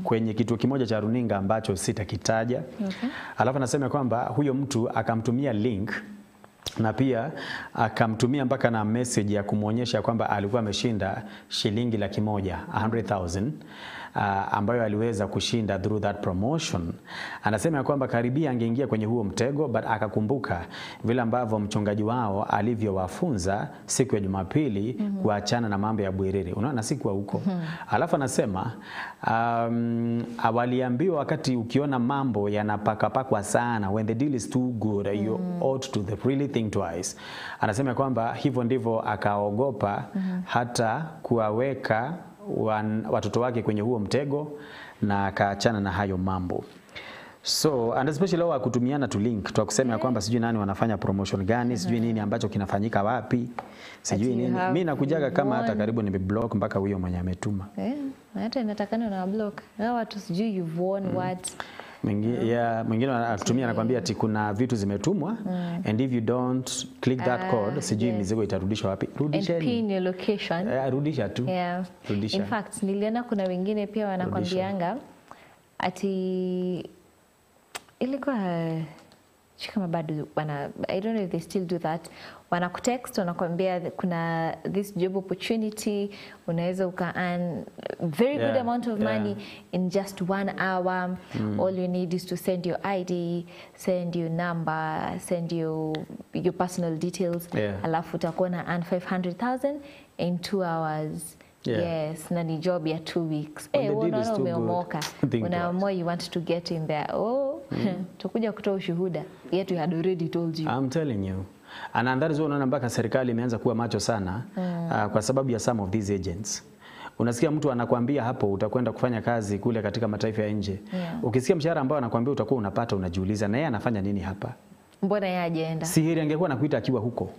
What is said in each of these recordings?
kwenye kituo kimoja cha runinga ambacho sitakitaja. Alafu anasema kwamba huyo mtu akamtumia link na pia akamtumia mpaka na message ya kumuonyesha kwamba alikuwa ameshinda shilingi 100,000 ambayo aliweza kushinda through that promotion. Anasema kwamba karibia angeingia kwenye huo mtego, but akakumbuka vile ambavyo mchungaji wao alivyowafunza siku ya Jumapili kuachana na mambo ya bwerere. Unaona siku huko. Alafu anasema waliambiwa wakati ukiona mambo yanapakapakwa sana, when the deal is too good, you ought to really think twice. Anasema kwamba hivyo ndivyo akaogopa hata kuwaweka watoto wake kwenye huo mtego na akaachana na hayo mambo. So and especially wao kutumiana tu link tu kusema kwamba sijui nani wanafanya promotion gani, sijui nini ambacho kinafanyika wapi, sijui nini. Mimi nakujaga kama hata karibu nimeblock mpaka huyo mwenye ametuma. Hata inatakana na block. Hao watu sijui you've won what. Mwingine anatumia anakuambia ati kuna vitu zimetumwa and if you don't click that code sijui mizigo itarudishwa wapi. Rudisha pin your location. Rudisha tu. Rudisha. In fact niliona kuna wengine pia wanakwambianga ati ilikuwa kama bado I don't know if they still do that. Wanakutext wanakuambia kuna this job opportunity, unaweza uka earn very good amount of money in just 1 hour. All you need is to send your ID, send your number, send your personal details. Alafu utakuwa na earn 500,000 in 2 hours. Yes, na ni job ya 2 weeks. Unaona umeomoka. Unaamua you want to get in there. Tukuja kutoa ushuhuda. Yet we had already told you. I'm telling you. And that is unaona mpaka serikali imeanza kuwa macho sana kwa sababu ya some of these agents. Unasikia mtu anakuambia hapo utakwenda kufanya kazi kule katika mataifa ya nje. Ukisikia mshahara ambao anakuambia utakuwa unapata, unajiuliza na yeye anafanya nini hapa? Mbona yeye ajeenda? Si heri angekuwa anakuita akiwa huko.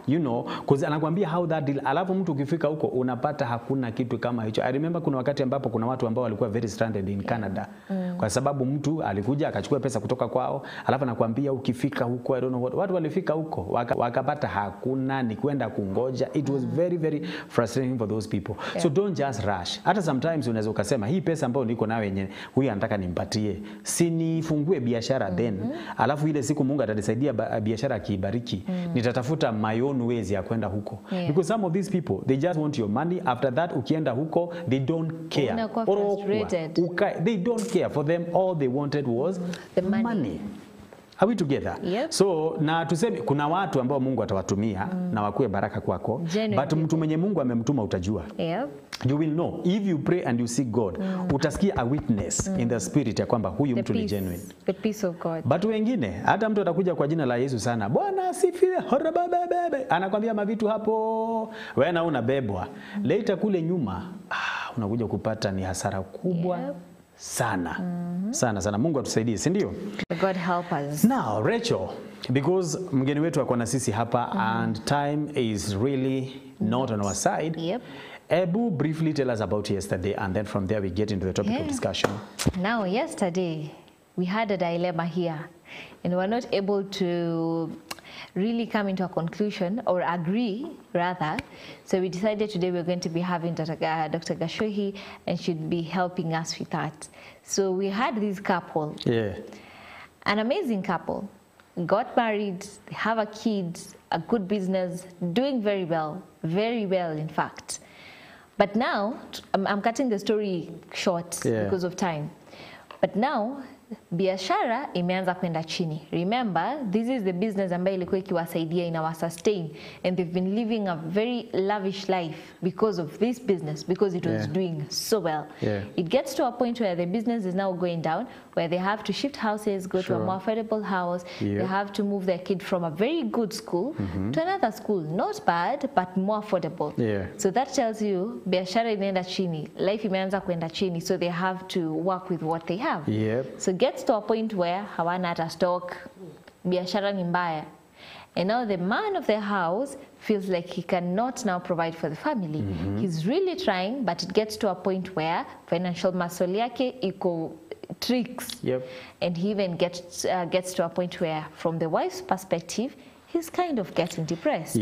You know, cause anakuambia how that deal. Alafu mtu ukifika huko unapata hakuna kitu kama hicho. I remember kuna wakati ambapo kuna watu ambao walikuwa very stranded in Canada. Kwa sababu mtu alikuja akachukua pesa kutoka kwao, alafu anakuambia ukifika huko I don't know what. Watu walifika huko wakapata hakuna, ni kwenda kungoja. It was very very frustrating for those people. So don't just rush. Hata sometimes unaweza ukasema hii pesa ambayo niko nayo yenyewe huyu anataka nimpatie, si nifungue biashara then. Alafu ile siku Mungu atanisaidia biashara kibariki, nitatafuta my own ways ya kwenda huko. Because some of these people they just want your money. After that ukienda huko they don't care. They don't care. For them all they wanted was the money. Are we together? So na tuseme kuna watu ambao Mungu atawatumia na wakuwe baraka kwako. But mtu mwenye Mungu amemtuma utajua. You will know if you pray and you seek God. Utasikia a witness in the spirit ya kwamba huyu mtu ni genuine. The peace of God. But wengine hata mtu atakuja kwa jina la Yesu sana, Bwana asifiwe, anakwambia mavitu hapo, wewe na unabebwa. Later kule nyuma unakuja kupata ni hasara kubwa sana. Sana. Mungu atusaidie, si ndio? God help us. Now Rachel, because mgeni wetu ako na sisi hapa and time is really not on our side. Ebu briefly tell us about yesterday and then from there we get into the topic of discussion. Now yesterday we had a dilemma here and we were not able to really come into a conclusion or agree rather. So we decided today we're going to be having Dr. Gacohi and she'd be helping us with that. So we had this couple. An amazing couple. Got married, have a kid, a good business, doing very well in fact. But now, I'm cutting the story short because of time. But now, biashara imeanza kwenda chini. Remember, this is the business ambayo ilikuwa ikiwasaidia inawa sustain, and they've been living a very lavish life because of this business, because it was doing so well. It gets to a point where the business is now going down, where they have to shift houses, go to a more affordable house. They have to move their kid from a very good school to another school, not bad but more affordable. So that tells you biashara inaenda chini, life imeanza kwenda chini, so they have to work with what they have. So gets to a point where hawana hata stock, biashara ni mbaya. And now the man of the house feels like he cannot now provide for the family. He's really trying, but it gets to a point where financial maswali yake iko tricks. And he even gets to a point where from the wife's perspective, he's kind of getting depressed.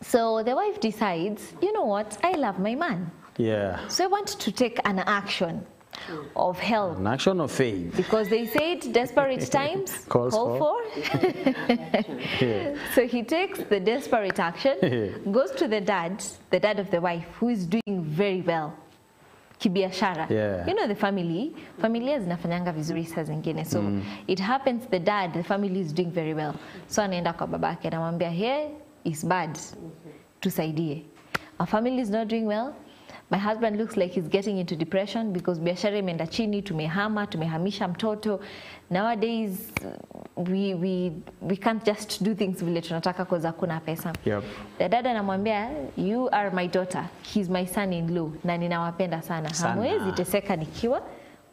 So the wife decides, you know what, I love my man. Yeah. So I want to take an action of help. An action of faith. Because they said desperate times call for. Yeah. So he takes the desperate action, goes to the dad of the wife, who is doing very well. Kibiashara. Yeah. You know the familia zinafanyanga vizuri saa zingine. So it happens the family is doing very well. So anaenda kwa babake anamwambia, here is bad. Tusaidie. Our family is not doing well. My husband looks like he's getting into depression because biashara imeenda chini, tumehamisha mtoto. Nowadays we can't just do things vile tunataka cause hakuna pesa. Yep. The dad anamwambia, you are my daughter, he's my son-in-law na ninawapenda sana. Hamwezi teseka nikiwa.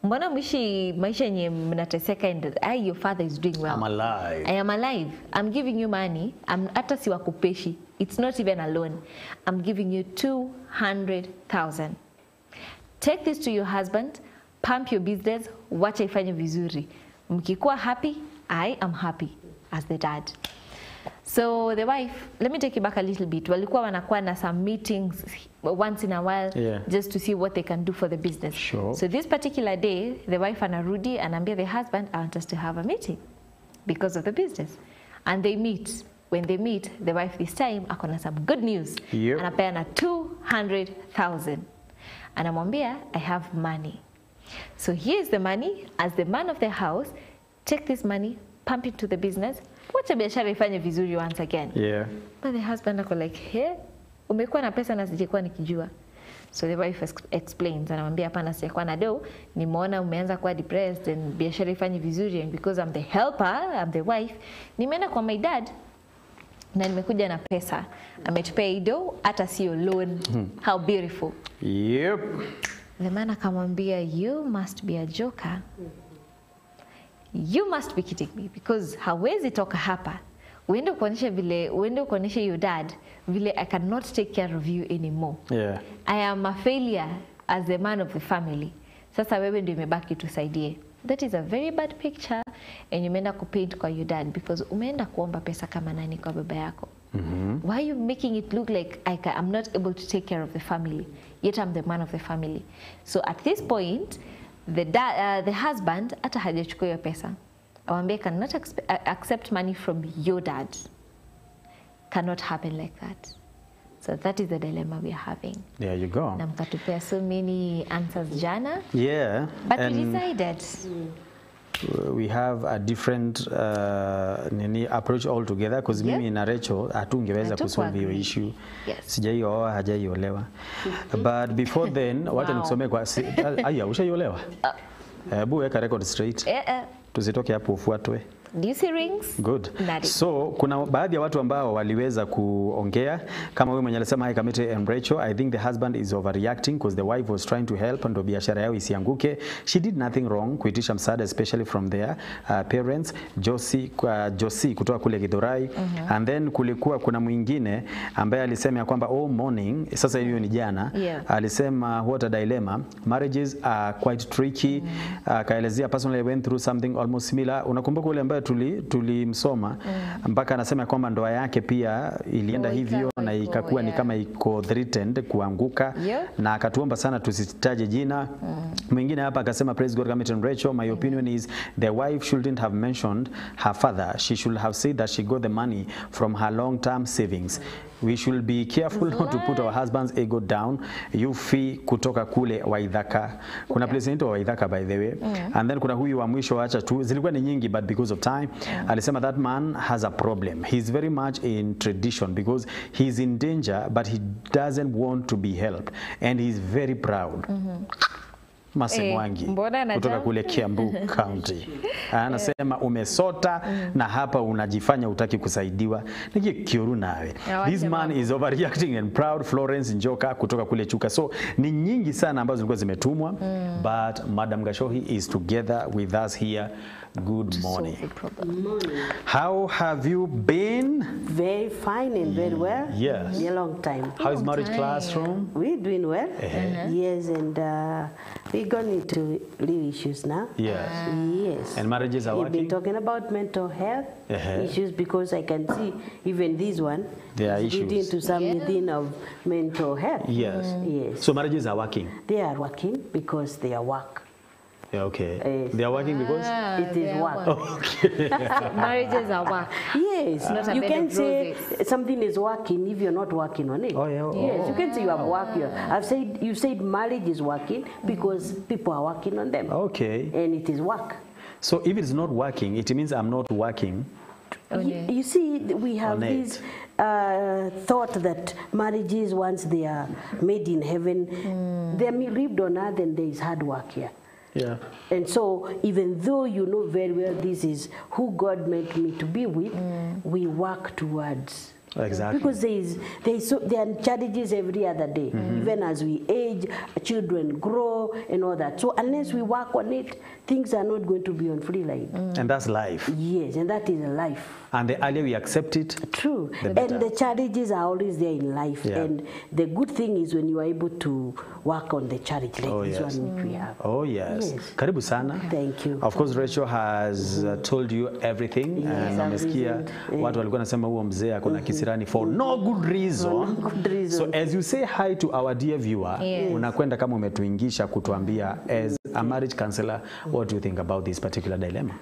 Mbona mwishi maisha yenye mnateseka and your father is doing well. I'm alive. I am alive. I'm giving you money. Hata siwakupeshi. It's not even a loan. I'm giving you 200,000. Take this to your husband, pump your business, wacha ifanye vizuri. Mkikuwa happy, I am happy as the dad. So the wife, let me take you back a little bit. Walikuwa wanakuwa na some meetings once in a while, just to see what they can do for the business. Sure. So this particular day, the wife anarudi anaambia the husband, I want us to have a meeting because of the business. And they meet. When they meet, the wife this time akona some good news. Yep. Anapeana 200,000. Anamwambia, I have money. So here's the money. As the man of the house, take this money, pump it to the business. Wacha biashara ifanye vizuri once again. Yeah. But the husband ako like, hey, umekuwa na pesa na sijekuwa nikijua. So the wife explains, anamwambia hapana, sijakuwa na do, nimeona umeanza kuwa depressed and biashara ifanye vizuri, and because I'm the helper, I'm the wife, nimeenda kwa my dad na nimekuja na pesa. Ametupea ido, hata sio loan. How beautiful. Yep. The man akamwambia, you must be a joker. You must be kidding me, because hawezi toka hapa. Uende kuonyesha your dad vile I cannot take care of you anymore. Yeah. I am a failure as the man of the family. Sasa wewe ndio imebaki tusaidie. That is a very bad picture, and umeenda kupaint kwa your dad because umeenda kuomba pesa kama nani kwa baba yako. Why are you making it look like I'm not able to take care of the family, yet I'm the man of the family? So at this point, the husband hata hajachukua hiyo pesa. Awambia cannot accept money from your dad. Cannot happen like that. So that is the dilemma we are having. There you go. Na mkatupea so many answers jana. Yeah. But we decided. We have a different approach altogether because mimi na Rachel hatungeweza kusolve hiyo issue. Yes. Sijaioa, hajaiolewa. But before then, wacha nikusomee kwa aya, ushaiolewa? Hebu weka record straight. Tusitoke hapo ufuatwe. Do you see rings? Good. Nadi. So kuna baadhi ya watu ambao waliweza kuongea kama wewe mwenye alisema hi Kamete and Rachel, I think the husband is overreacting because the wife was trying to help ndo biashara yao isianguke. She did nothing wrong kuitisha msaada especially from their parents. Josie kutoka kule Githurai. And then kuna mwingine ambaye alisema ya kwamba morning, sasa hiyo ni jana, alisema what a dilemma, marriages are quite tricky. Kaelezea personally I went through something almost similar. Unakumbuka ule ambaye tulimsoma mpaka anasema kwamba ndoa yake pia ilienda hivyo na ikakuwa ni kama iko threatened kuanguka, na akatuomba sana tusitaje jina. Mwingine hapa akasema praise God Kamete and Rachel, my opinion is the wife shouldn't have mentioned her father. She should have said that she got the money from her long-term savings. We should be careful not to put our husband's ego down. Yufi kutoka kule Waithaka. Kuna place inaitwa Waithaka by the way. And then kuna huyu wa mwisho, acha tu zilikuwa ni nyingi but because of time alisema that man has a problem. He's very much in tradition because he's in danger but he doesn't want to be helped and he's very proud. Masemwangi kutoka kule Kiambu County. Anasema umesota na hapa unajifanya utaki kusaidiwa. Niki kiuru nawe. This man is overreacting and proud. Florence Njoka kutoka kule Chuka. So ni nyingi sana ambazo zilikuwa zimetumwa, but Madam Gacohi is together with us here. Good morning. How have you been? Very fine and very well. Yes. In a long time. How is marriage classroom? We're doing well. Yes, and we we've gone into real issues now. Yes. Yes. And marriages are We've working? been talking about mental health issues because I can see even this one There are is leading issues. to something of mental health. Yes. Yes. So marriages are working? They are working because they are work. Yeah, okay. Yes. They are working because? It is work. Okay. Marriages are work. Yes, Not a you bed can of say roses. something is working if you're not working on it. Oh, yeah. Yes, you can say you have worked. You said marriage is working because people are working on them. Okay. And it is work. So if it's not working, it means I'm not working. You see, we have On it. this thought that marriages, once they are made in heaven, they are lived on earth and there is hard work here. Yeah. And so, even though you know very well this is who God meant me to be with, we work towards. Exactly. Because there are challenges every other day. Even as we age, children grow and all that. So unless we work on it, things are not going to be on free line. And that's life. Yes, and that is life. And the earlier we accept it, True. the And better. the challenges are always there in life. Yeah. And the good thing is when you are able to work on the challenge like Oh, this yes. one which we have. Oh, yes. Yes. Karibu sana. Thank you. Of course, Rachel has told you everything. Yes, And I've umesikia listened. watu walikuwa nasema huo mzee akona kisirani for no good reason. For no good reason. So as you say hi to our dear viewer, Yes. unakwenda kama umetuingisha kutuambia as a marriage counselor, what do you think about this particular dilemma?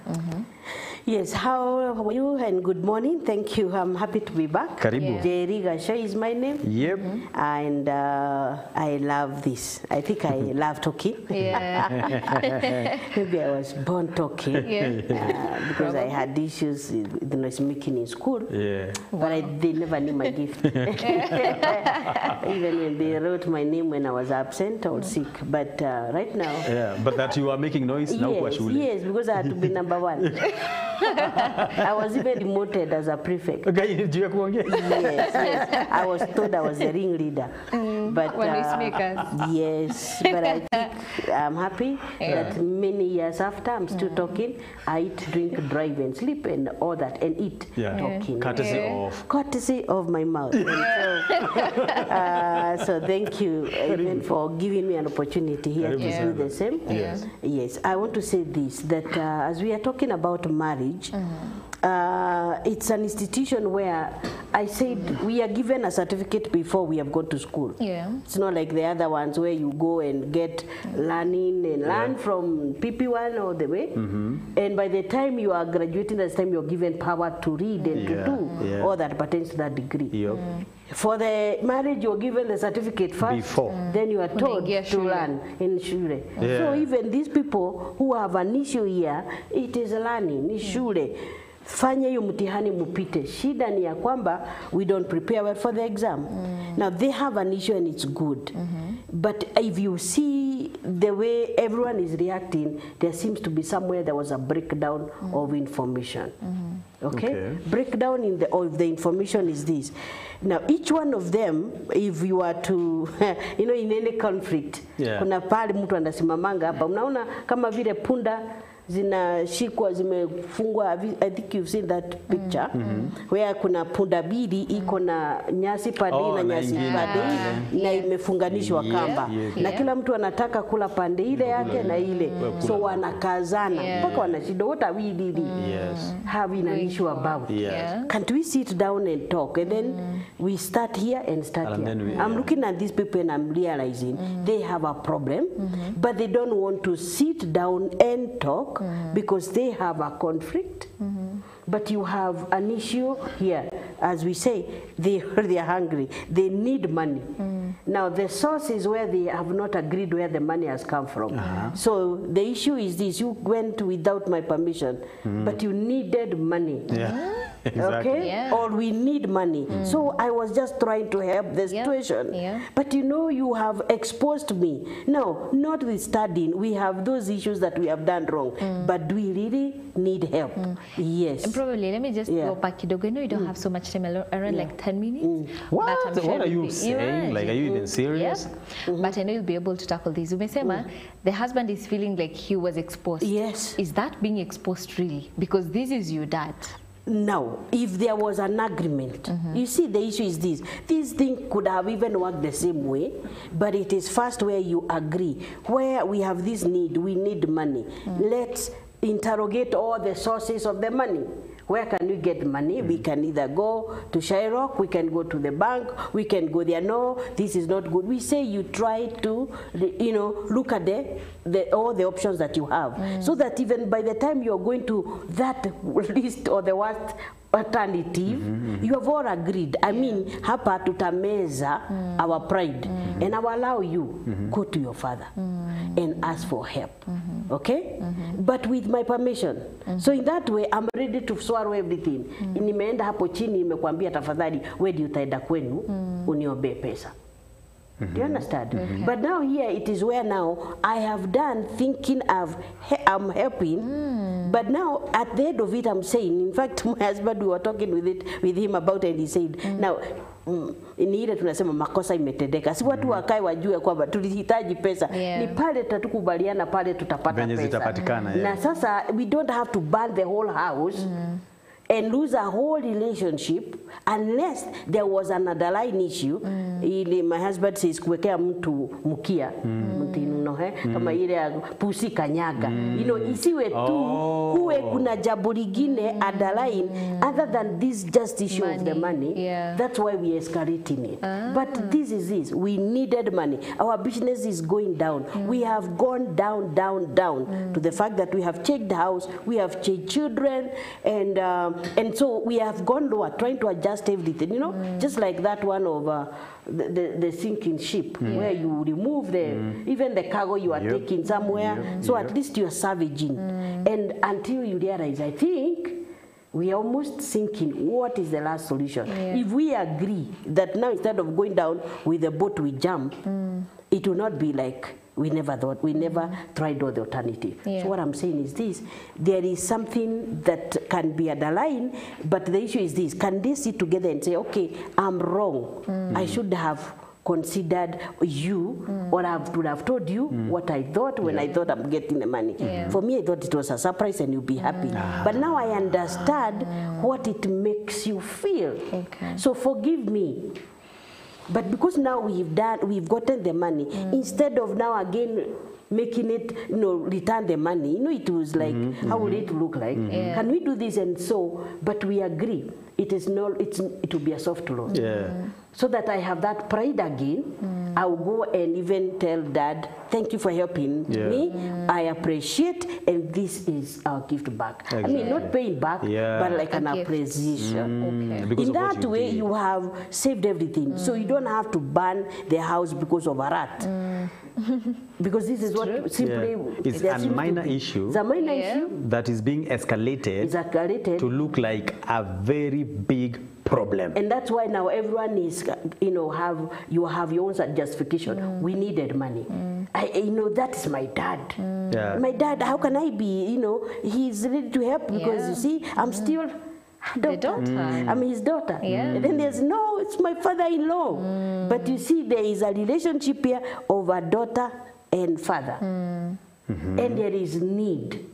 Yes, how are you and good morning. Thank you. I'm happy to be back. Karibu. Yeah. Njeri Gacohi is my name. Yep. And I love this. I think I love talking. Yeah. Maybe I was born talking. Yeah. Because I had issues with noise making in school. Yeah. But they never knew my gift. Even when they wrote my name when I was absent or sick. But right now, Yeah, but that you are making noise now kwa yes, shule. yes, because I had to be number one. I was even demoted as a prefect. Okay, juu ya kuongea. Yes, yes. I was told I was the ringleader. But yes, but I think I'm happy that many years after I'm still talking. I eat, drink, drive, and sleep, and all that, and eat, talking. Courtesy of my mouth. So thank you even for giving me an opportunity here to do the same. Yes. Yes, I want to say this, that as we are talking about marriage, it's an institution where I said we are given a certificate before we have gone to school. Yeah. It's not like the other ones where you go and get learning and learn from PP1 all the way. And by the time you are graduating, that's the time you're given power to read and to do all that pertains to that degree. Yep. For the marriage, you're given the certificate first, Before. then you are told Unaingia to shule. learn in shule. Yeah. So even these people who have an issue here, it is learning, ni shule. Fanya hiyo mtihani mupite. Shida ni ya kwamba we don't prepare well for the exam. Now they have an issue and it's good. But if you see the way everyone is reacting, there seems to be somewhere there was a breakdown of information. Okay? Breakdown in of the information is this. Now each one of them, if you are to, you know, in any conflict, kuna pale mtu anasimamanga hapa, unaona kama vile punda zinashikwa zimefungwa. I think you've seen that picture where kuna punda mbili iko na nyasi pande na nyasi pande na imefunganishwa kamba na kila mtu anataka kula pande ile yake na ile, so wanakazana mpaka wanashida. What are we really having an issue about? Can't we sit down and talk? And then we start here and start here. I'm looking at these people and I'm realizing they have a problem, but they don't want to sit down and talk because they have a conflict. But you have an issue here. As we say, they are hungry. They need money. Now, the source is where they have not agreed where the money has come from. So the issue is this. You went without my permission, but you needed money. Exactly. Okay? Or we need money. So I was just trying to help the situation. But you know, you have exposed me. Now, notwithstanding, we have those issues that we have done wrong. But do we really need help? Yes. And probably, let me just go back kidogo. I know you don't have so much time, around like 10 minutes. What? But I'm sure What are you saying? Like, are you even serious? But I know you'll be able to tackle this. Umesema, the husband is feeling like he was exposed. Yes. Is that being exposed really? Because this is your dad. Now, if there was an agreement, you see, the issue is this thing could have even worked the same way, but it is first where you agree, where we have this need, we need money. Let's interrogate all the sources of the money. Where can we get money? We can either go to Shyrock, we can go to the bank, we can go there. No, this is not good. We say you try to, look at all the options that you have, so that even by the time you're going to that list or the worst alternative, you have all agreed. I mean, hapa tutameza our pride, and I will allow you go to your father and ask for help. Okay? But with my permission. So in that way, I'm ready to swallow everything. Nimeenda hapo chini, nimekwambia tafadhali, wewe utaenda kwenu, uniombe pesa. Do you understand? But now here it is where now I have done thinking I'm helping, but now at the end of it I'm saying, in fact my husband, we were talking with him about it, and he said, now ni ile tunasema makosa imetendeka, si watu wakae wajue kwamba tulihitaji pesa, ni pale tutakubaliana pale tutapata pesa. Na sasa we don't have to burn the whole house and lose a whole relationship unless there was an underlying issue. Ili my husband says kuwekea mtu mkia, kama ile ya pusi kanyaga. Isiwe tu kuwe kuna jambo lingine underlying other than this just issue of the money. That's why we are escalating it. But this is this. We needed money. Our business is going down. We have gone down to the fact that we have checked the house, we have checked children, and so we have gone lower, trying to adjust everything, just like that one of the sinking ship, where you remove even the cargo you are taking somewhere, so at least you are salvaging. And until you realize, I think, we are almost sinking. What is the last solution? If we agree that now instead of going down with the boat we jump, it will not be like we never thought, we never tried all the alternative. So what I'm saying is this, there is something that can be underlined, but the issue is this, can they sit together and say, okay, I'm wrong, I should have considered you, or I would have told you what I thought when I thought I'm getting the money. For me, I thought it was a surprise and you'll be happy. But now I understand what it makes you feel. So forgive me. But because now we've gotten the money, instead of now again making it, return the money, it was like, how would it look like? Can we do this? And so, but we agree. It will be a soft loan. So that I have that pride again, I will go and even tell Dad, thank you for helping me. I appreciate, and this is our gift back. I mean, not paying back, but like an appreciation. In that way, you have saved everything. So you don't have to burn the house because of a rat. Because this is what simply it's a minor issue. It's a minor issue that is being escalated to look like a very big problem. And that's why now everyone is, you have your own justification. We needed money. That is my dad. My dad, how can I be, he's ready to help because you see, I'm still daughter. I'm his daughter. And then there's it's my father-in-law. But you see, there is a relationship here of a daughter and father. And there is need.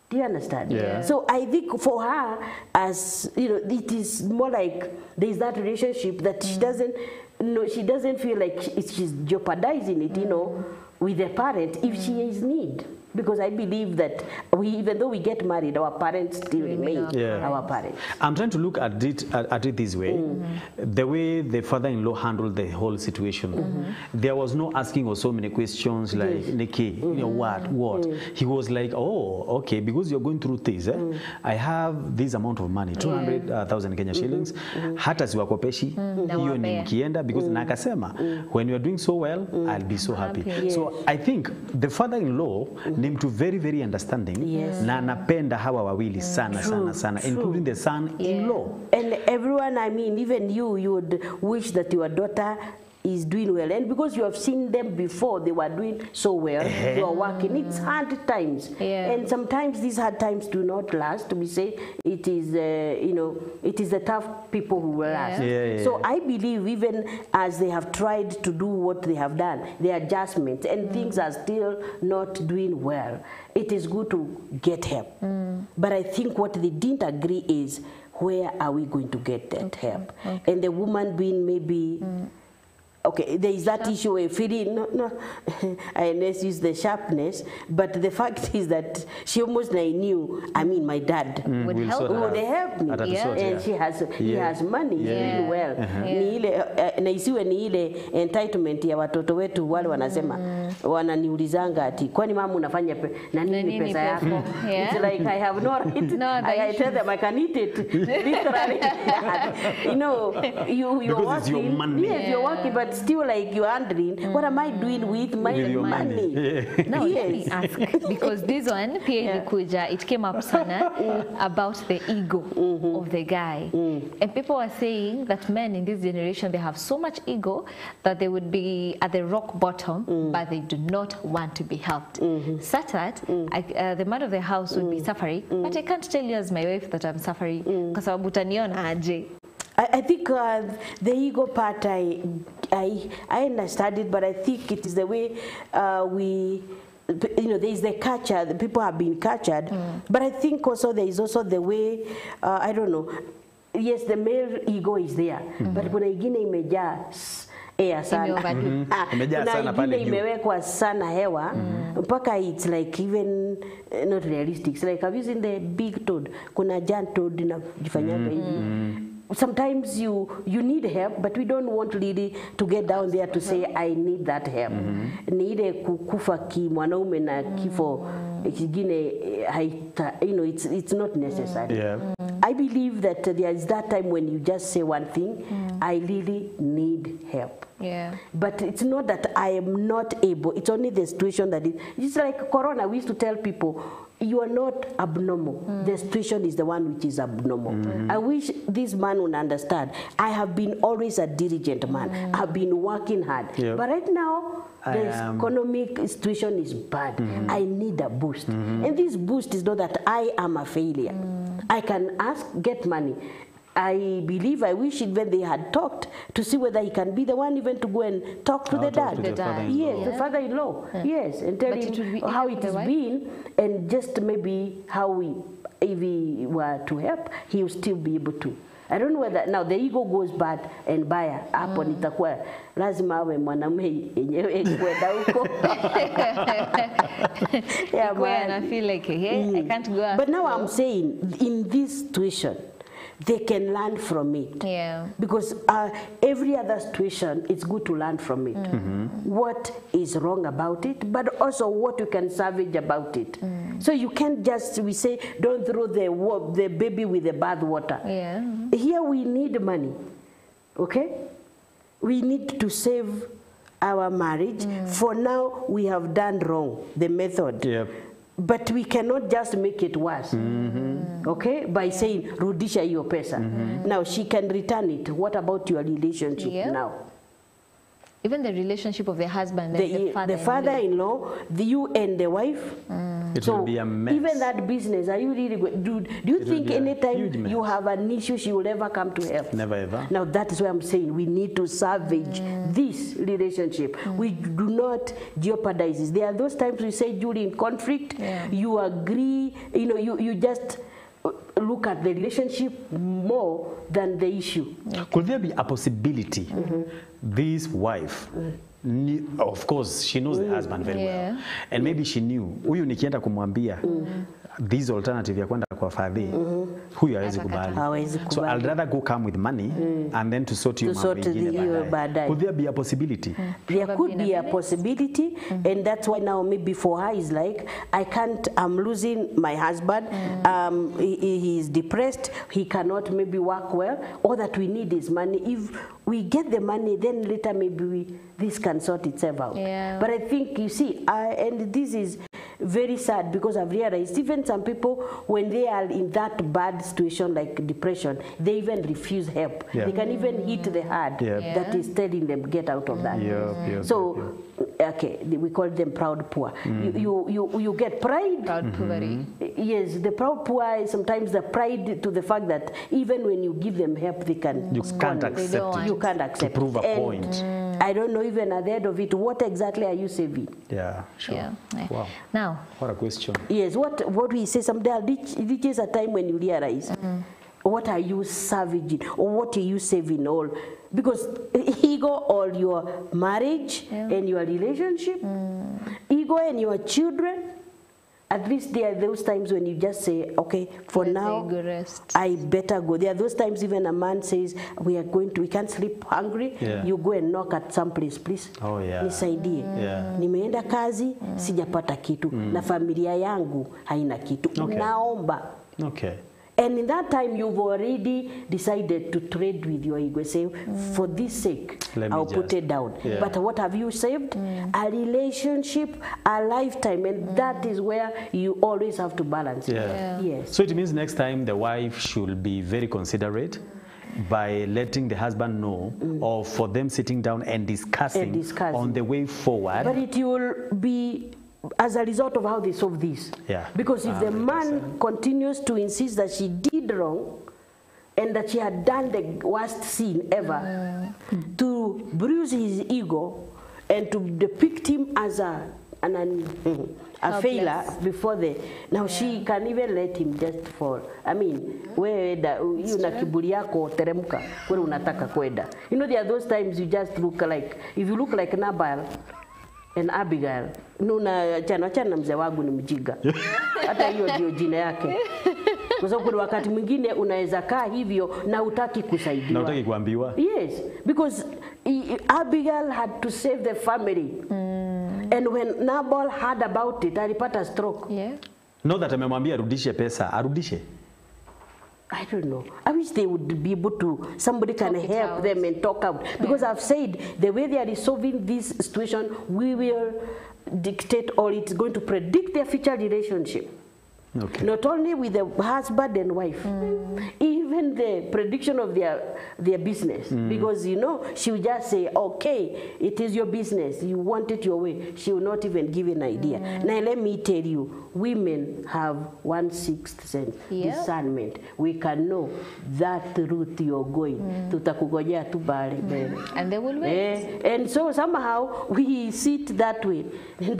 Do you understand? So I think for her, as it is more like there's that relationship that she doesn't feel like she's jeopardizing it, with the parent if she is need. Because I believe that even though we get married, our parents still remain our parents. I'm trying to look at it this way. The way the father-in-law handled the whole situation. There was no asking of so many questions like, Nikki, what? He was like, oh, okay, because you're going through this, I have this amount of money, 200,000 Kenya shillings. Hata siwakopeshi, hiyo ni mkienda, because nakasema, when you're doing so well, I'll be so happy. So I think the father-in-law ni mtu very, very understanding, na anapenda hawa wawili sana, including the son-in-law. And everyone, I mean, even you would wish that your daughter is doing well, and because you have seen them before, they were doing so well, they are working. It's hard times, and sometimes these hard times do not last. We say it is, you know, it is the tough people who will last. So I believe even as they have tried to do what they have done, the adjustments, and things are still not doing well, it is good to get help. But I think what they didn't agree is, where are we going to get that help? And the woman being maybe, okay, there is that issue of feeling, I use the sharpness, but the fact is that she almost knew, I mean, my dad would help me. And he has money, he's doing well. Ni ile, na isiwe ni ile entitlement ya watoto wetu wale wanasema, wananiulizanga ati, kwani mama unafanya na nini pesa yako? It's like, I have no right. I tell them I can eat it. Literally. You know, you're working. It's your money. Yes, you're working, but still like you're wondering, what am I doing with my money? Now let me ask, because this one, it came up sana about the ego of the guy. And people are saying that men in this generation, they have so much ego that they would be at the rock bottom, but they do not want to be helped. Such that the man of the house would be suffering, but I can't tell you as my wife that I'm suffering, because I think the ego part, I understand it, but I think it is the way we, you know, there is the culture, the people have been cultured, but I think also there is also the way, I don't know, yes, the male ego is there, but kuna ingine imejaa sana. Kuna ingine imewekwa sana hewa, mpaka it's like even not realistic. It's like, have you seen the big toad? Kuna giant toad inajifanyanga hivi. Sometimes you need help, but we don't want really to get down there to say, I need that help. Ni ile kukufa ki mwanaume na kifo kingine, you know, it's not necessary. I believe that there is that time when you just say one thing, I really need help. But it's not that I am not able, it's only the situation that it's like Corona. We used to tell people, you are not abnormal. The situation is the one which is abnormal. I wish this man would understand. I have been always a diligent man. I've been working hard. But right now, the economic situation is bad. I need a boost. And this boost is not that I am a failure. I can get money. I believe, I wish when they had talked to see whether he can be the one even to go and talk to the dad. Yes, the father-in-law. Yes, and tell him how it has been, and just maybe how if he were to help, he will still be able to. I don't know whether now the ego goes bad and baya hapo nitakuwa lazima awe mwanamume yenyewe kwenda huko. I feel like I can't go. But now I'm saying in this situation, they can learn from it. Because every other situation, it's good to learn from it. What is wrong about it, but also what you can salvage about it. So you can't just, we say, don't throw the baby with the bath water. Here we need money, okay? We need to save our marriage. For now, we have done wrong, the method. But we cannot just make it worse, okay? By saying, rudisha hiyo pesa. Now, she can return it. What about your relationship now? Even the relationship of the husband and the father-in-law, you and the wife. It will be a mess. Even that business, are you really good? Do you think anytime you have an issue, she will ever come to help? Never ever. Now that is why I'm saying we need to salvage this relationship. We do not jeopardize this. There are those times we say during conflict, you agree, you know, you just look at the relationship more than the issue. Could there be a possibility this wife, of course, she knows the husband very well, and maybe she knew, huyu nikienda kumwambia this alternative ya kwenda kwa fadhi, huyu hawezi kubali. So I'd rather go come with money and then to sort you baadaye. Could there be a possibility? There could be a possibility, and that's why now maybe for her is like, I can't, I'm losing my husband, he is depressed, he cannot maybe work well, all that we need is money. If we get the money, then later maybe this can sort itself out. But I think, you see, and this is, very sad because I've realized even some people, when they are in that bad situation like depression, they even refuse help. Yeah. They can even hit the heart that is telling them get out of that. So, okay, we call them proud poor. You get pride. Proud poverty. Yes, the proud poor is sometimes the pride to the fact that even when you give them help, they can. You can't accept it. You can't accept to prove a and point. I don't know even at the end of it, what exactly are you saving? Yeah, sure. Yeah. Wow. Now, What a question. Yes, what we say, someday reaches a time when you realize what are you savaging or what are you saving all? Because ego or your marriage and your relationship, ego and your children, at least there are those times when you just say, okay, for now, I better go. There are those times even a man says, we can't sleep hungry. Yeah. You go and knock at some place, please. Oh, yeah. Nisaidie. Yeah. Nimeenda kazi, sijapata kitu. Na familia yangu haina kitu. Okay. Naomba. Okay. And in that time, you've already decided to trade with your ego. Say, for this sake, I'll put it down. Yeah. But what have you saved? A relationship, a lifetime. And that is where you always have to balance it. Yes. So it means next time the wife should be very considerate by letting the husband know or for them sitting down and discussing on the way forward. But it will be as a result of how they solve this. Yeah. Because if the man continues to insist that she did wrong and that she had done the worst sin ever, to bruise his ego and to depict him as a failure before now she can even let him just fall. I mean, wewe una kiburi yako teremka kule unataka kwenda. You know, there are those times you just look like, if you look like Nabal and Abigail, nuna chana mzee wangu ni mjiga. Hata hiyo ndio jina yake. Kwa sababu kuna wakati mwingine unaweza kaa hivyo na hutaki kusaidiwa. Na hutaki kuambiwa. Yes, because Abigail had to save the family. And when Nabal heard about it, alipata stroke. Yeah. Not that amemwambia arudishe pesa, arudishe. I don't know. I wish they would be able to, somebody can help them and talk out. Because I've said, the way they are resolving this situation, we will dictate or it's going to predict their future relationship. Okay. Not only with the husband and wife, even the prediction of their business. Because, you know, she will just say, okay, it is your business. You want it your way. She will not even give an idea. Now, let me tell you, women have 1/6 sense, discernment. We can know that route you're going. Tutakugojea tu bale. And they will wait. And so somehow we sit that way. No,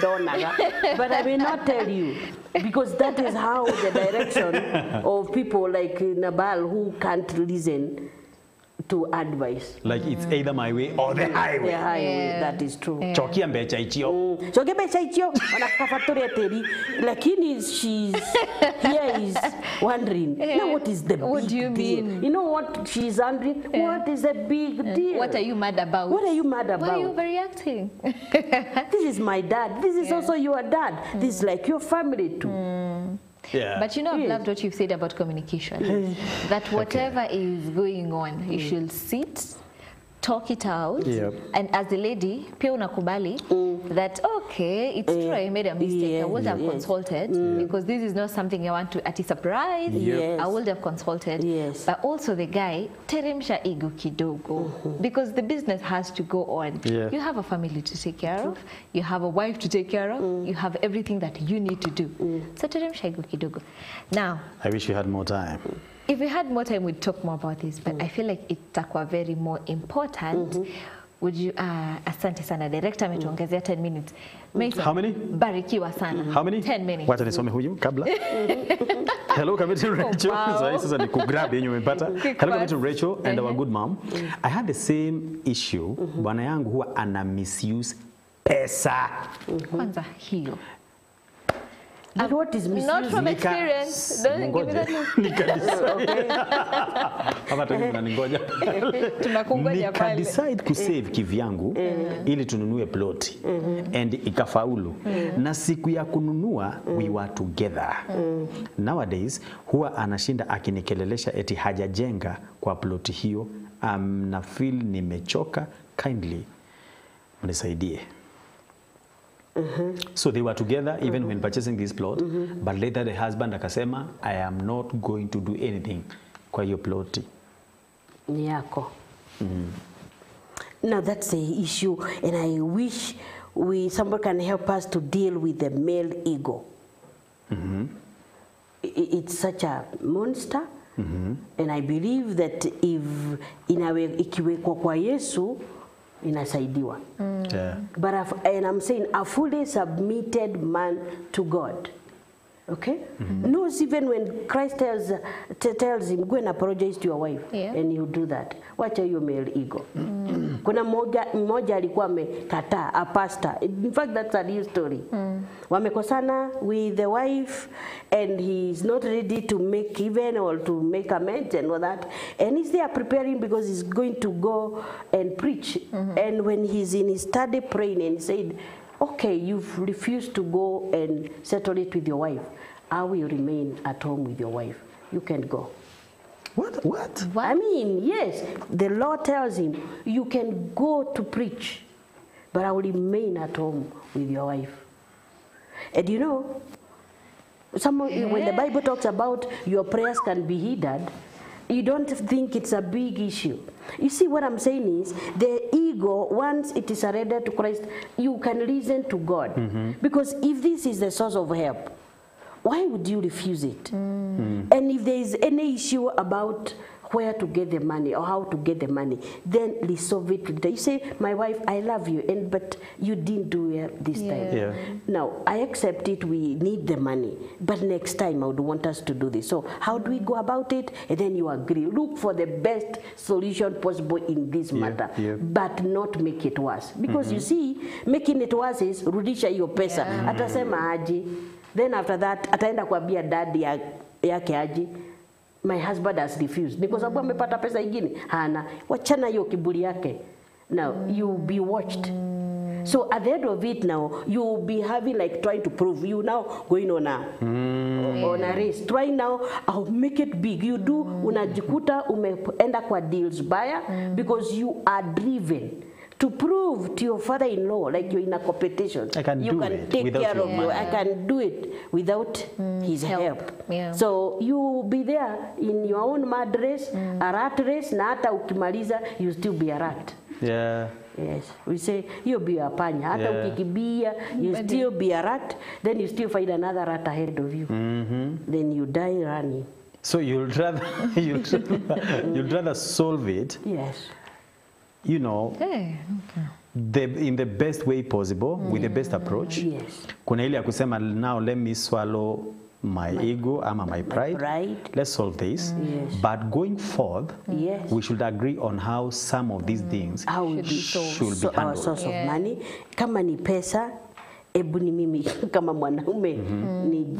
Donaga. But I may not tell you. Because that is how the direction of people like Nabal who can't listen to advice. Like it's either my way or the highway. The highway, that is true. Chokia mbecha ichio. Chokia mbecha ichio. Wanakafatoria teri. Lakini she's here is wondering, now what is the what big do you deal? mean? You know what she's wondering? What is the big deal? What are you mad about? What are you mad about? Why are you overreacting? This is my dad. This is also your dad. This is like your family too. Yeah. But you know, I've loved what you've said about communication. That whatever is going on, you should sit, talk it out, and as the lady, pia unakubali that okay, it's true, I made a mistake. I would have consulted because this is not something I want to at a surprise. I would have consulted. But also the guy, teremsha ego kidogo, because the business has to go on. You have a family to take care of, you have a wife to take care of, you have everything that you need to do. So teremsha ego kidogo. Now, I wish we had more time. If we had more time, we'd talk more about this, but I feel like it's very more important. Would you, asante sana, director ametuongezea 10 minutes. Mason, how many? Barikiwa sana. How many? 10 minutes. Wacha nisome huyu kabla. Hello, Committee Rachel. Sasa ni kugrab yenye umepata. Hello, Committee Rachel and our good mom. I had the same issue. Bwana yangu huwa ana misuse pesa. Kwanza hiyo. But what is misuse? Not from experience. Don't give me that look. Nika decide kusave kivyangu ili tununue ploti and ikafaulu. Na siku ya kununua we were together. Nowadays huwa anashinda akinikelelesha eti hajajenga kwa ploti hiyo. Na feel nimechoka, kindly mnisaidie. So they were together even when purchasing this plot, but later the husband akasema, I am not going to do anything kwa hiyo ploti. Ni yako. Now that's the issue, and I wish somebody can help us to deal with the male ego. It's such a monster, and I believe that if ikiwekwa kwa Yesu inasaidiwa. But and I'm saying a fully submitted man to God. Okay? Knows even when Christ tells him, go and apologize to your wife, and you do that. Wacha hiyo male ego. Kuna mmoja alikuwa amekataa, a pastor. In fact, that's a real story. Wamekosana with the wife, and he's not ready to make even or to make amends and all that. And he's there preparing because he's going to go and preach. And when he's in his study praying, and he said, okay, you've refused to go and settle it with your wife. I will remain at home with your wife. You can go. What? I mean, yes, the law tells him, you can go to preach, but I will remain at home with your wife. And you know, when the Bible talks about your prayers can be heeded, you don't think it's a big issue. You see, what I'm saying is, the ego, once it is surrendered to Christ, you can listen to God. Because if this is the source of help, why would you refuse it? And if there is any issue about where to get the money or how to get the money, then resolve it. You say, my wife, I love you, but you didn't do it this time. Now, I accept it, we need the money, but next time I would want us to do this. So how do we go about it? And then you agree. Look for the best solution possible in this matter, but not make it worse. Because you see, making it worse is, rudisha hiyo pesa. Atasema aji. Then after that, ataenda kuambia daddy yake aji. My husband has refused. Ni kwa sababu amepata pesa ingine. Hana. Wachana hiyo kiburi yake. Now, you'll be watched. So at the end of it now, you'll be having like trying to prove. You now going on a race. Trying now, I'll make it big. You do, unajikuta umeenda kwa deals baya because you are driven to prove to your father-in-law, like you're in a competition, you can take care of you. I can do it without his help. So you be there in your own mad race, a rat race, na hata ukimaliza, you still be a rat. Yes, we say you'll be a panya. Hata ukikibia, you still be a rat. Then you still find another rat ahead of you. Then you die running. So you'd rather solve it. Yes. You know, in the best way possible, with the best approach. Yes. Kuna ile ya kusema, now let me swallow my ego ama my pride. Let's solve this. But going forth, we should agree on how some of these things should be handled. Our source of money. Kama ni pesa, ebu ni mimi kama mwanaume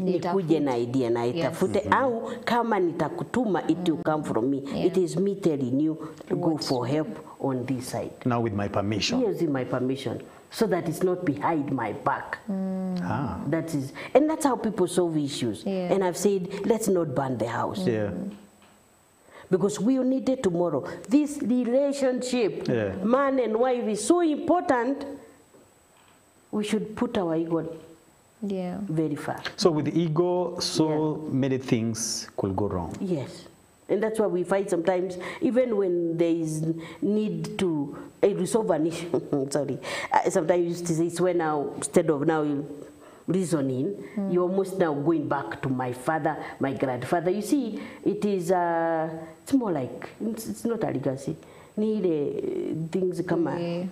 nikuje na idea na itafute, au kama nitakutuma, it will come from me. It is me telling you to go for help on this side. Now with my permission. Yes, with my permission. So that it's not behind my back. That is, and that's how people solve issues. And I've said, let's not burn the house. Because we will need it tomorrow. This relationship, man and wife, is so important. We should put our ego very far. So with ego, many things could go wrong. Yes. And that's why we fight sometimes, even when there is need to resolve an issue. Sorry. Sometimes you used to say, it's when now, instead of now reasoning, you're almost now going back to my father, my grandfather. You see, it is, it's more like, it's not a legacy. Need things come out.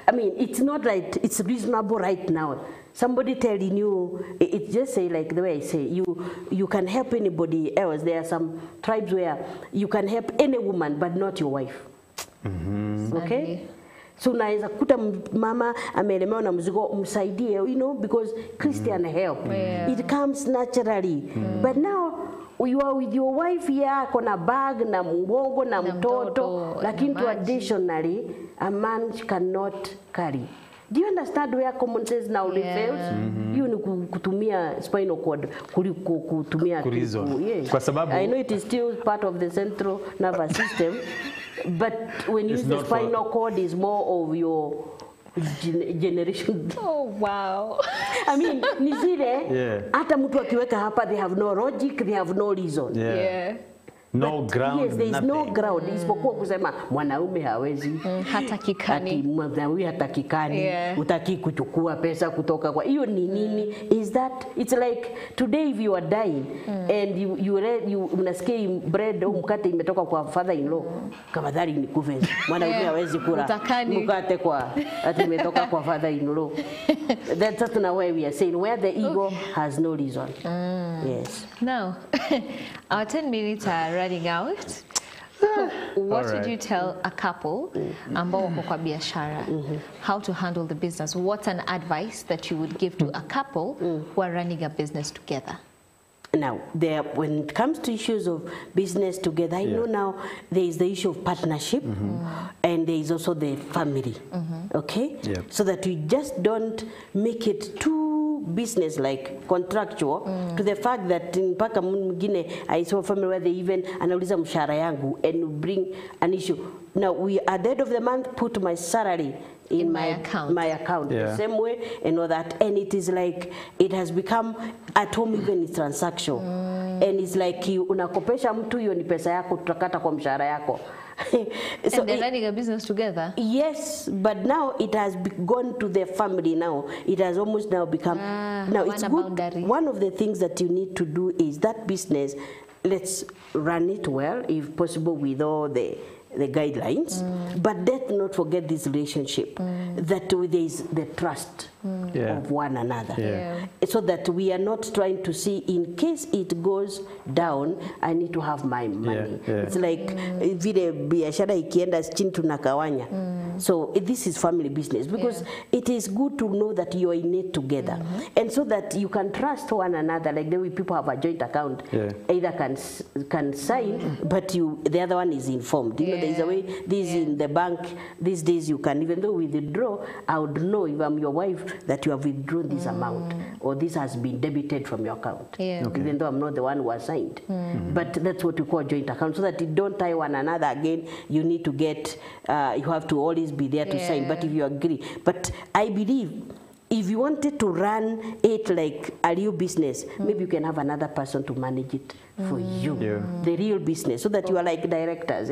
I mean, it's not like it's reasonable right now. Somebody telling you, it just say like the way I say, you can help anybody else. There are some tribes where you can help any woman, but not your wife. Okay? So unaweza kuta mama amelemewa na mzigo, umsaidie, you know, because Christian help. It comes naturally. But now, you are with your wife here, kona bag, na mgongo, na mtoto, lakini traditionally, a man cannot carry. Do you understand where common sense now fails? You ni kutumia spinal cord, kutumia kwa sababu I know it is still part of the central nervous system, but when you use the spinal cord, is more of your generation. Oh, wow. I mean, ni zile hata mtu akiweka hapa, they have no logic, they have no reason. Yeah. No But ground, yes, there is no nothing. ground. Isipokuwa kusema mwanaume hawezi. Hatakikani. Ati mwanaume hatakikani. Yeah. Utaki kuchukua pesa kutoka kwa. Hiyo ni nini? Is that it's like today if you are dying and you unasikia bread au mkate imetoka kwa father-in-law. Kafadhali nikufe. Mwanaume hawezi kula mkate kwa ati imetoka kwa father-in-law. That's not why we are saying where the ego has no reason. Yes. Now, our 10 minutes are running out. What would you tell a couple ambao wako kwa biashara how to handle the business? What's an advice that you would give to a couple who are running a business together? Now, when it comes to issues of business together, I know now there is the issue of partnership and there is also the family, okay? So that we just don't make it too business like contractual to the fact that mpaka mwingine I saw a family where they even anauliza mshahara yangu and bring an issue. Now, we at the end of the month put my salary in my account the same way and all that, and it is like it has become at home even it's transactional and it's like unakopesha mtu hiyo ni pesa yako tutakata kwa mshahara yako. So and they're running a business together. Yes, but now it has gone to the family now. It has almost now become now it's good. Boundary. One of the things that you need to do is that business, let's run it well if possible with all the guidelines, but let's not forget this relationship that there is the trust of one another, so that we are not trying to see in case it goes down I need to have my money. It's like vile biashara ikienda chini tunakawanya. So this is family business because it is good to know that you are in it together and so that you can trust one another, like the way people have a joint account, either can sign but the other one is informed. You know, there is a way this in the bank these days you can, even though we withdraw, I would know if I'm your wife that you have withdrawn this amount or this has been debited from your account, even though I'm not the one who assigned. But that's what we call joint account, so that you don't tie one another again. You need to get you have to always be there to sign, but if you agree. But I believe if you wanted to run it like a real business, maybe you can have another person to manage it for you, the real business, so that you are like directors,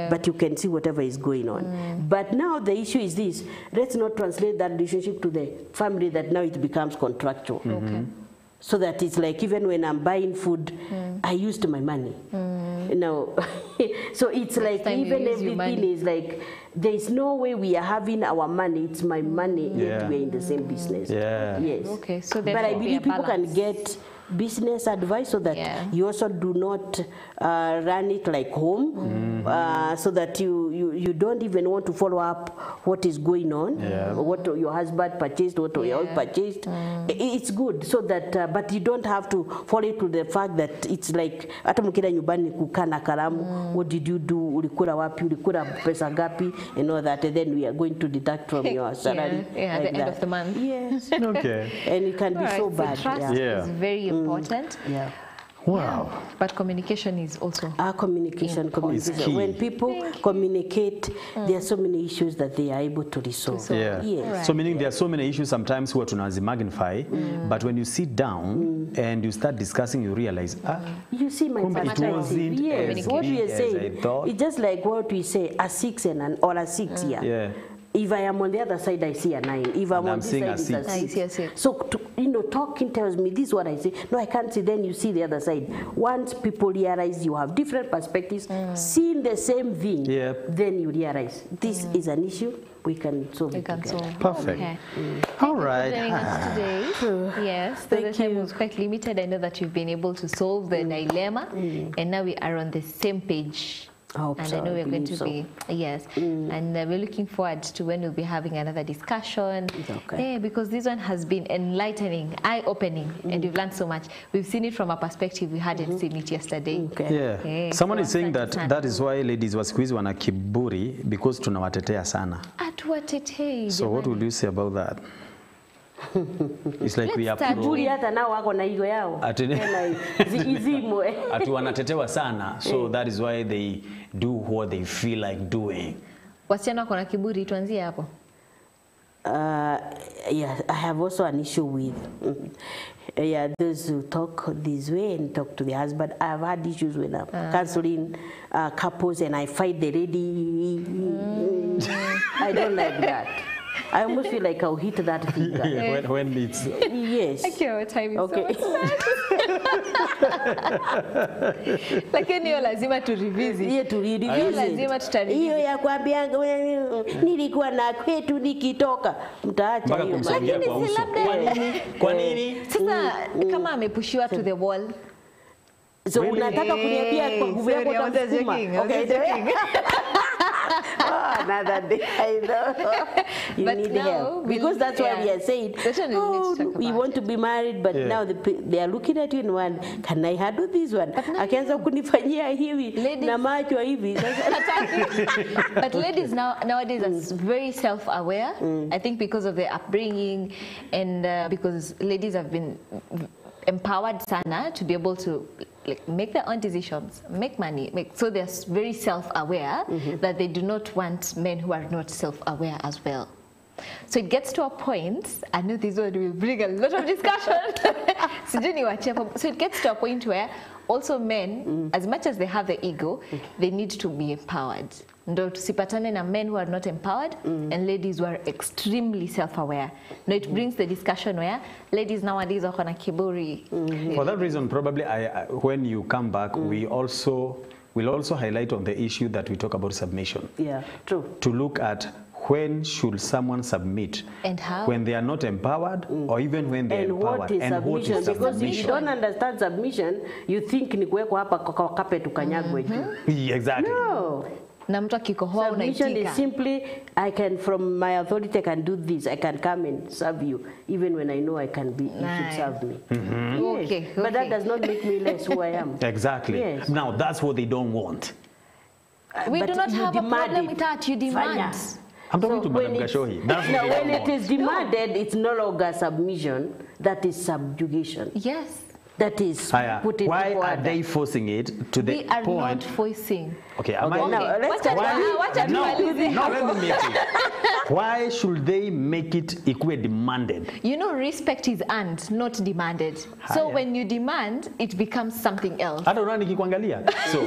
but you can see whatever is going on. But now the issue is this: let's not translate that relationship to the family, that now it becomes contractual. So that it's like even when I'm buying food, I used my money. Now, so it's like even everything is like, there is no way we are having our money, it's my money, yet we are in the same business. Yes. Okay, so but I believe people can get business advice so that you also do not run it like home, so that you don't even want to follow up what is going on, what your husband purchased, what your wife purchased. It's good so that but you don't have to fall into the fact that it's like hata mkida nyumbani kukaa na kalamu, what did you do, ulikula wapi, ulikula pesa gapi, and all that, and then we are going to deduct from your salary at the end of the month. Yes. Okay. And it can be so bad. Trust is very important. Wow. But communication is also communication. When people communicate, there are so many issues that they are able to resolve. So meaning there are so many issues sometimes who are to magnify, but when you sit down and you start discussing, you realize, you see my perspective. Yes, what we are saying, it's just like what we say, a 6 or a 6 here. If I am on the other side, I see a 9. If I'm on this side, it's a 6. So, talking tells me this is what I say. No, I can't see. Then you see the other side. Once people realize you have different perspectives, seeing the same thing, then you realize this is an issue. We can solve it together. Perfect. Okay. All right. Thank you for joining us today. Yes, so the time was quite limited. I know that you've been able to solve the dilemma, and now we are on the same page. And I know we're going to be, and we're looking forward to when we'll be having another discussion. Because this one has been enlightening, eye-opening, and we've learned so much. We've seen it from a perspective we hadn't seen it yesterday. Someone is saying that is why ladies wa siku hizi wana kiburi, because tunawatetea sana. Atuwatetei. So what would you say about that? It's like we are kiburi hata nao wako na hiyo yao. Ati wanatetewa sana, so that is why they do what they feel like doing. Wasichana wako na kiburi, tuanzie hapo. Yeah, I have also an issue with yeah, those who talk this way and talk to the husband. I've had issues when I'm counseling couples and I fight the lady. I don't like that. I almost feel like I'll hit that finger. Yeah, when it's... Yes. I can't what time is Okay. Lakini hiyo lazima tu revisit. Hiyo tu Hiyo revisit. lazima tutarevisit. Hiyo ya kuambia nilikuwa na kwetu nikitoka mtaacha Mpaka hiyo. kumsaidia kwa Lakini si uso. labda- Kwa nini? Sasa kama amepushiwa to the wall. So unataka kuniambia kwa nguvu yako Sorry, I was utamsukuma. joking, I was joking. Oh, another day, I know. You But need now help. Because that's why we are saying, That's what we need to talk we about. want to be married, but now they are looking at you in one, can I handle this one? Akianza kunifanyia hivi, Ladies- na macho hivi. But ladies nowadays are very self-aware. I think because of their upbringing and because ladies have been empowered sana to be able to like make their own decisions, make money. So they're very self-aware that they do not want men who are not self-aware as well. So it gets to a point, I know this one will bring a lot of discussion. So it gets to a point where also men, as much as they have the ego, they need to be empowered. Ndo tusipatane na men who are not empowered and ladies who are extremely self-aware. Now it brings the discussion where ladies nowadays wako na kiburi. For that reason, probably when you come back, we'll also highlight on the issue that we talk about submission. Yeah, true. To look at when should someone submit, And how? when they are not empowered, or even when they are And empowered. what is submission? Because if you don't understand submission, you think ni kuwekwa hapa kwa carpet ukanyagwe juu. Exactly. No. Na mtu akikohoa Submission is unaitika. simply, I can, from my authority, I can do this. I can come and serve you, even when I know I can be. You should serve me. Yes. Okay, But that okay. does not make me less who I am. Exactly. Yes. Now, that's what they don't want. We But do not you have a demand problem it. with that. You demand. Fanya. I'm talking to when Madam it's- Gacohi. That's No, what they when don't it want. is demanded, it's no longer submission. That is subjugation. Yes. That is Haya, put it why before are they that. forcing it to the We are point? not forcing. Okay, am Okay, I? now, let's Wacha- continue. wacha No, tumalize no, hapo. let me make it. Why should they make it equal demanded? You know, respect is earned, not demanded. So Haya. when you demand, it becomes something else. Hata unaona nikikuangalia. So,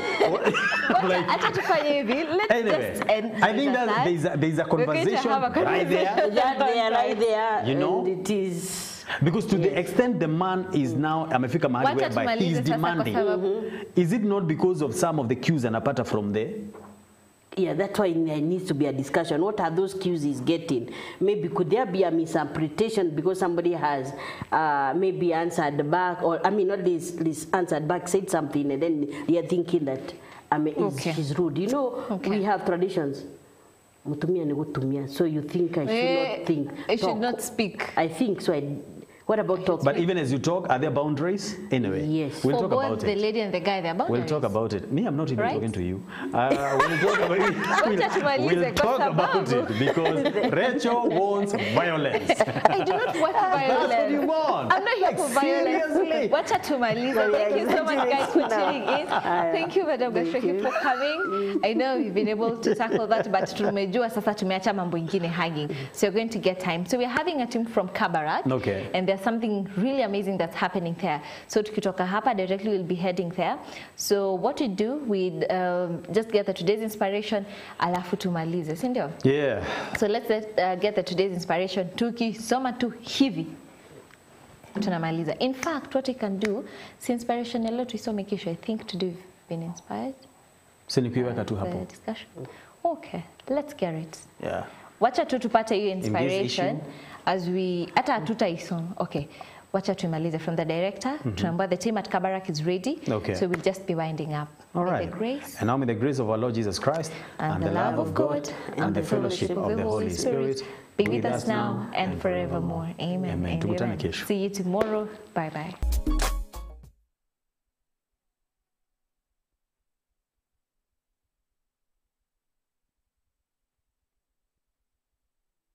like, Hata tufanye hivi, let's anyway, just end I think with that there's a We're going to conversation have a right there. conversation. That they are right there. You know? And it is. Because to the extent the man is now amefika mahali Wacha whereby he is tumalize sasa kwa demanding, sababu- is it not because of some of the cues anapata from there? Yeah, that's why there needs to be a discussion. What are those cues he's getting? Maybe could there be a misinterpretation because somebody has maybe answered back, or I mean not this answered back, said something, and then they are thinking that she's rude. You know, we have traditions. Mutumia ni gutumia. So you think I should not think. I should talk. not speak. I think so. What about talk? But even as you talk, are there boundaries? Anyway, Yes. we'll For talk both about the it. lady and the guy, they're We'll talk about it. Me, I'm not even Right? talking to you. We'll talk about it. Wacha tumalize We'll kwa talk about sababu- it because Rachel wants violence. I do not want violence. That's what you want. I'm not here for violence. Seriously. Wacha tumalize. Thank you so much, guys, for tuning in. Thank you, Madam Gacohi, for coming. I know we've been able to tackle that, but tumejua sasa tumeacha mambo ingine hanging. So you're going to get time. So we're having a team from Kabarak. Okay. And there's something really amazing that's happening there. So tukitoka hapa, directly we'll be heading there. So what we do, we just get the today's inspiration, alafu tumalize, si ndio? Yeah. So let's get the today's inspiration. Tukisoma tu hivi tunamaliza. In fact, what we can do, si inspiration ya leo tuisome kesho. I think today we've been inspired. So nikiweka tu The hapo. discussion. Okay, let's get it. Yeah. Wacha tu tupate hiyo inspiration issue. as we hata hatutaisoma. Okay. Wacha tumalize from the director. Tunaambiwa the team at Kabarak is ready. Okay. So we'll just be winding up. All May right. the grace And now may the grace of our Lord Jesus Christ and the love of God and the fellowship of the Holy Spirit be with us now and forevermore. Amen. Amen. And Tukutane amen. kesho. See you tomorrow. Bye bye.